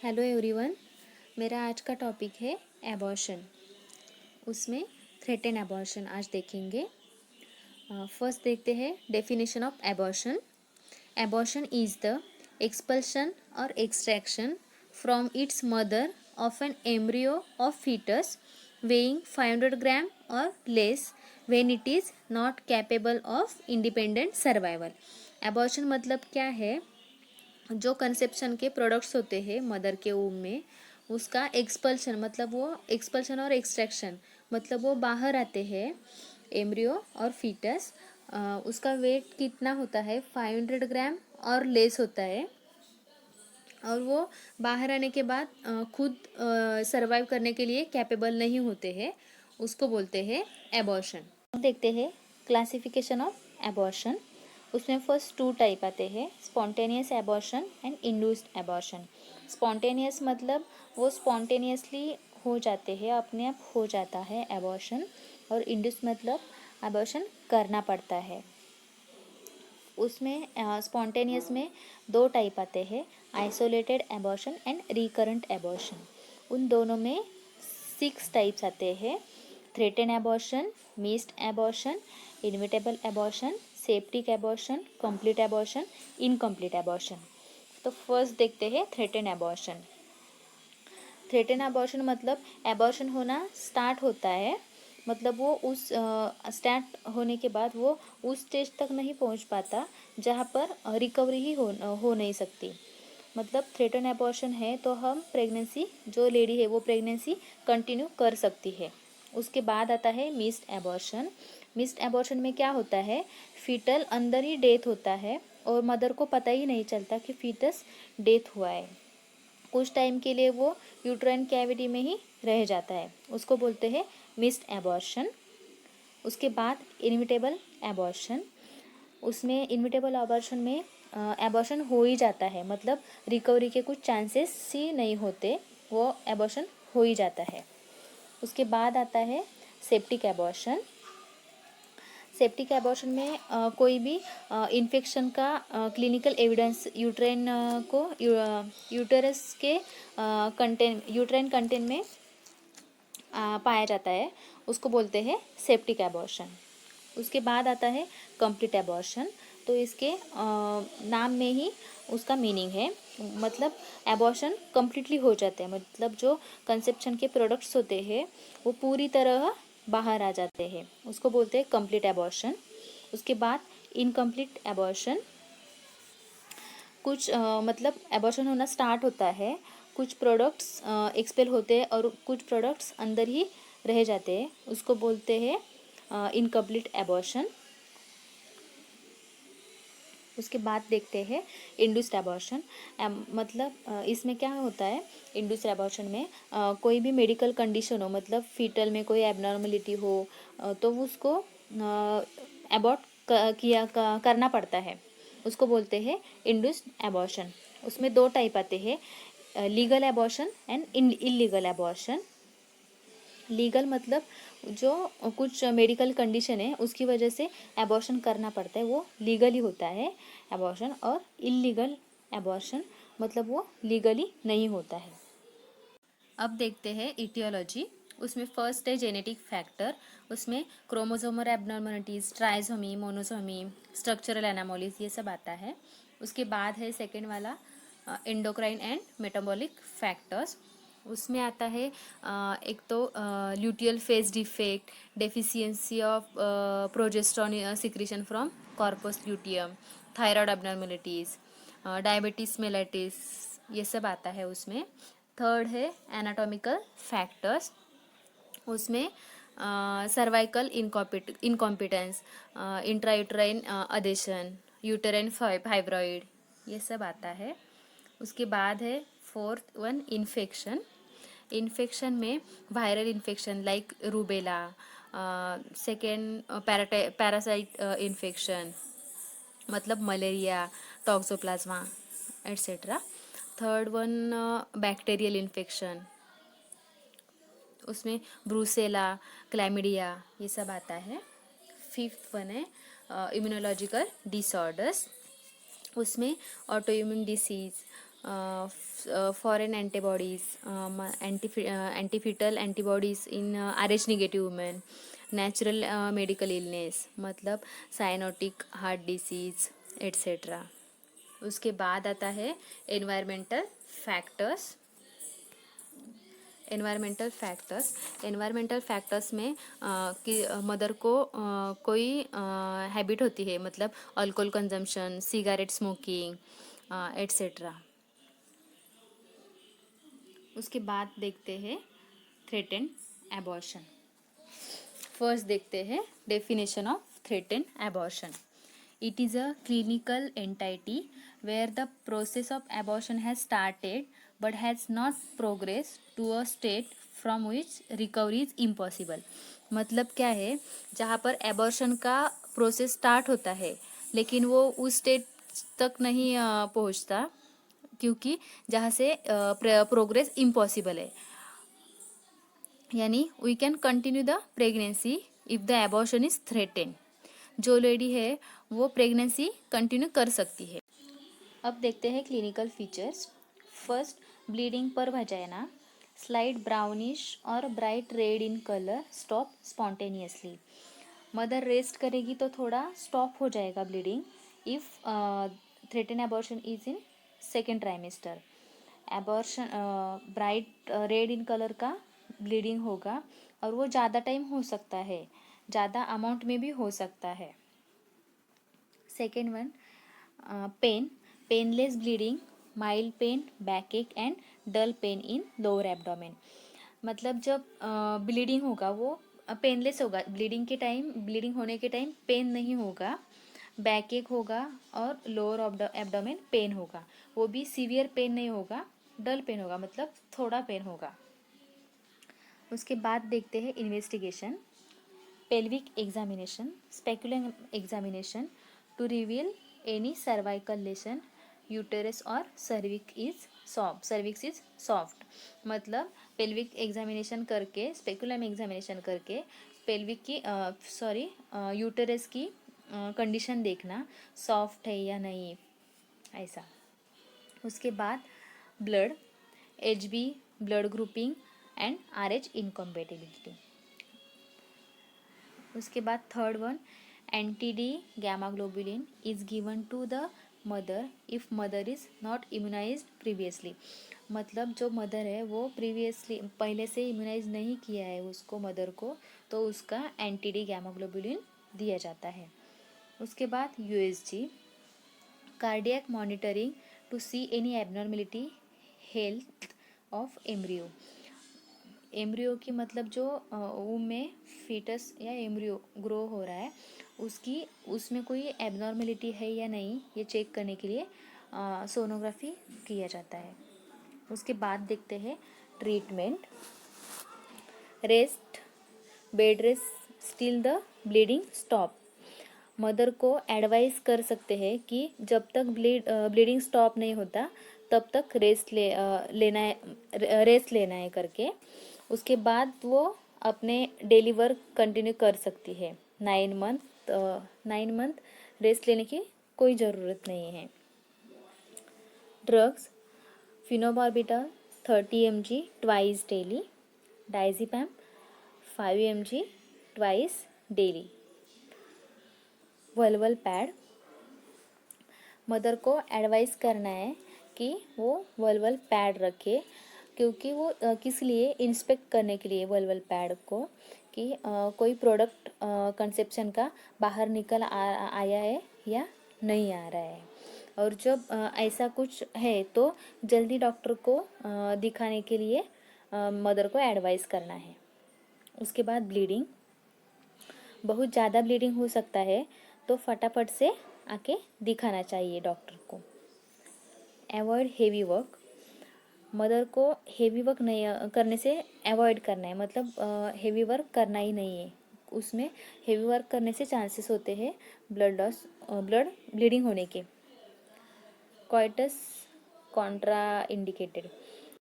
Hello everyone. मेरा आज का टॉपिक है एबॉर्शन। उसमें थ्रेटन एबॉर्शन आज देखेंगे। फर्स्ट देखते हैं definition of abortion. Abortion is the expulsion or extraction from its mother of an embryo of fetus weighing 500 gram or less when it is not capable of independent survival. Abortion मतलब क्या है? जो conception के products होते हैं mother के वूम में, उसका एक्सपल्शन मतलब वो एक्सपल्शन और एक्सट्रैक्शन मतलब वो बाहर आते हैं एम्ब्रियो और फीटस। उसका वेट कितना होता है? 500 ग्राम और लेस होता है। और वो बाहर आने के बाद खुद सरवाइव करने के लिए कैपेबल नहीं होते हैं, उसको बोलते हैं एबॉर्शन। अब देखते हैं क्लासिफिकेशन ऑफ एबॉर्शन। उसमें फर्स्ट 2 टाइप आते हैं, spontaneous abortion and induced abortion. Spontaneous मतलब वो स्पॉन्टेनियसली हो जाते हैं, अपने आप हो जाता है एबॉर्शन। और इंड्यूस्ड मतलब एबॉर्शन करना पड़ता है। उसमें स्पॉन्टेनियस में 2 टाइप आते हैं, isolated abortion and recurrent abortion. उन दोनों में 6 टाइप्स आते हैं, threaten abortion, missed abortion, inevitable abortion, septic abortion, complete abortion, incomplete abortion. तो फर्स्ट देखते हैं थ्रेटन एबॉर्शन। थ्रेटन एबॉर्शन मतलब एबॉर्शन होना स्टार्ट होता है, मतलब वो उस स्टार्ट होने के बाद वो उस स्टेज तक नहीं पहुंच पाता जहाँ पर रिकवरी ही हो नहीं सकती। मतलब थ्रेटन एबॉर्शन है तो हम प्रेगनेंसी, जो लेडी है वो प्रेगनेंसी कंटिन्यू कर सकती है। उसके बाद आता है मिस्ड एबॉर्शन। मिस्ड एबॉर्शन में क्या होता है? फीटल अंदर ही डेथ होता है और मदर को पता ही नहीं चलता कि फीटस डेथ हुआ है। कुछ टाइम के लिए वो यूट्राइन कैविटी में ही रह जाता है, उसको बोलते हैं मिस्ड एबॉर्शन। उसके बाद इनविटेबल एबॉर्शन। उसमें इनविटेबल एबॉर्शन में एबॉर्शन हो ही जाता है, मतलब रिकवरी के कुछ चांसेस ही नहीं होते, वो एबॉर्शन हो ही जाता है। उसके बाद आता है सेप्टिक एबॉर्शन। सेप्टिक एबॉर्शन में कोई भी इन्फेक्शन का क्लिनिकल एविडेंस यूट्रेन को यूटेरस के यूट्रेन कंटेंट में पाया जाता है, उसको बोलते हैं सेप्टिक एबॉर्शन। उसके बाद आता है कंप्लीट एबॉर्शन। तो इसके नाम में ही उसका मीनिंग है, मतलब एबॉर्शन कम्प्लीटली हो जाते हैं, मतलब जो कंसेप्शन के प्रोडक्ट्स होते हैं वो पूरी तरह बाहर आ जाते हैं, उसको बोलते हैं कंप्लीट एबॉर्शन। उसके बाद इनकम्प्लीट एबॉर्शन। कुछ मतलब एबॉर्शन होना स्टार्ट होता है, कुछ प्रोडक्ट्स एक्सपेल होते हैं और कुछ प्रोडक्ट्स अंदर ही रह जाते हैं, उसको बोलते हैं इनकम्प्लीट एबॉर्शन। उसके बाद देखते हैं इंड्यूस्ड एबॉर्शन। मतलब इसमें क्या होता है? इंड्यूस्ड एबॉर्शन में कोई भी मेडिकल कंडीशन हो, मतलब फीटल में कोई एबनॉर्मलिटी हो तो उसको एबॉर्ट करना पड़ता है, उसको बोलते हैं इंड्यूस्ड एबॉर्शन। उसमें 2 टाइप आते हैं, legal abortion and illegal abortion. Legal मतलब जो कुछ मेडिकल कंडीशन है उसकी वजह से एबॉर्शन करना पड़ता है, वो लीगली होता है एबॉर्शन। और इलीगल एबॉर्शन मतलब वो लीगली नहीं होता है। अब देखते हैं इटियोलॉजी। उसमें फर्स्ट है जेनेटिक फैक्टर। उसमें chromosomal abnormalities, trisomy, monosomy, structural anomalies, ये सब आता है। उसके बाद है सेकेंड वाला एंडोक्राइन एंड मेटाबॉलिक फैक्टर्स। उसमें आता है एक तो luteal phase defect, deficiency of progesterone secretion from corpus luteum, thyroid abnormalities, diabetes mellitus, ये सब आता है उसमें। थर्ड है एनाटॉमिकल फैक्टर्स। उसमें cervical incompetence, intrauterine adhesion, uterine fibroid, ये सब आता है। उसके बाद है फोर्थ वन इन्फेक्शन। इन्फेक्शन में viral infection like rubella, second parasite infection मतलब malaria, toxoplasma etcetera. Third one bacterial infection, उसमें ब्रूसेला, क्लैमिडिया, ये सब आता है। फिफ्थ वन है इम्यूनोलॉजिकल डिसऑर्डर्स। उसमें auto immune disease, foreign antibodies, anti-fetal antibodies in Rh negative women, natural medical illness मतलब cyanotic heart disease etc. उसके बाद आता है environmental factors. एनवायरमेंटल फैक्टर्स में कि मदर को कोई हैबिट होती है मतलब alcohol consumption, cigarette smoking etcetera. उसके बाद देखते हैं थ्रेटेंड एबॉर्शन. फर्स्ट देखते हैं definition of threatened abortion. It is a clinical entity where the process of abortion has started but has not progressed to a state from which recovery is impossible. मतलब क्या है, जहाँ पर abortion का process start होता है लेकिन वो उस स्टेट तक नहीं पहुँचता क्योंकि जहाँ से प्रोग्रेस इम्पॉसिबल है. यानी we can continue the pregnancy if the abortion is threatened. जो लेडी है वो प्रेगनेंसी कंटिन्यू कर सकती है. अब देखते हैं क्लिनिकल फीचर्स. फर्स्ट, ब्लीडिंग पर वजाइना, स्लाइट ब्राउनिश और bright red in colour, stop spontaneously. Mother rest करेगी तो थोड़ा स्टॉप हो जाएगा bleeding if threaten abortion is in second trimester. Abortion bright red in colour का ब्लीडिंग होगा और वो ज़्यादा टाइम हो सकता है, ज़्यादा अमाउंट में भी हो सकता है. Second one, painless bleeding, mild pain, backache and dull pain in lower abdomen. मतलब जब ब्लीडिंग होगा वो पेनलेस होगा. ब्लीडिंग होने के टाइम पेन नहीं होगा, बैक एक होगा और लोअर एब्डोमेन पेन होगा. वो भी सीवियर पेन नहीं होगा, डल पेन होगा मतलब थोड़ा पेन होगा. उसके बाद देखते हैं investigation. Pelvic examination, speculum examination to reveal any cervical lesion, uterus और सर्विक्स इज सॉफ्ट. मतलब पेल्विक एग्जामिनेशन करके, स्पेकुलम एग्जामिनेशन करके पेल्विक की यूटेरस की कंडीशन देखना सॉफ्ट है या नहीं ऐसा. उसके बाद blood, HB blood grouping and RH incompatibility. उसके बाद third one, anti D gamma globulin is given to the mother if mother is not immunized previously. मतलब जो मदर है वो पहले से इम्यूनाइज नहीं किया है उसको मदर को, तो उसका एंटी-D गैमा ग्लोबुलिन दिया जाता है. उसके बाद USG, cardiac monitoring to see any abnormality health of embryo. Embryo की मतलब जो वूम में फीटस या एम्ब्रियो ग्रो हो रहा है उसमें कोई एबनॉर्मेलिटी है या नहीं ये चेक करने के लिए सोनोग्राफी किया जाता है. उसके बाद देखते हैं treatment. Rest, bed rest still the bleeding stop. Mother को एडवाइस कर सकते हैं कि जब तक ब्लीडिंग स्टॉप नहीं होता तब तक रेस्ट लेना है करके. उसके बाद वो अपने डेली वर्क कंटिन्यू कर सकती है. 9 मंथ रेस्ट लेने की कोई ज़रूरत नहीं है. Drugs, phenobarbital 30 mg twice daily, diazepam 5 mg twice daily. Vulval pad, mother को एडवाइस करना है कि वो वल्वल पैड रखे क्योंकि वो किस लिए इंस्पेक्ट करने के लिए वल्वल पैड को कि कोई प्रोडक्ट कंसेप्शन का बाहर निकल आया है या नहीं आ रहा है. और जब ऐसा कुछ है तो जल्दी डॉक्टर को दिखाने के लिए मदर को एडवाइस करना है. उसके बाद ब्लीडिंग, बहुत ज़्यादा ब्लीडिंग हो सकता है तो फटाफट से आके दिखाना चाहिए डॉक्टर को. अवॉइड हेवी वर्क, मदर को हेवी वर्क नहीं करने से अवॉइड करना है. मतलब हेवी वर्क करना ही नहीं है. उसमें हेवी वर्क करने से चांसेस होते हैं ब्लीडिंग होने के. कॉइटस कॉन्ट्रा इंडिकेटेड,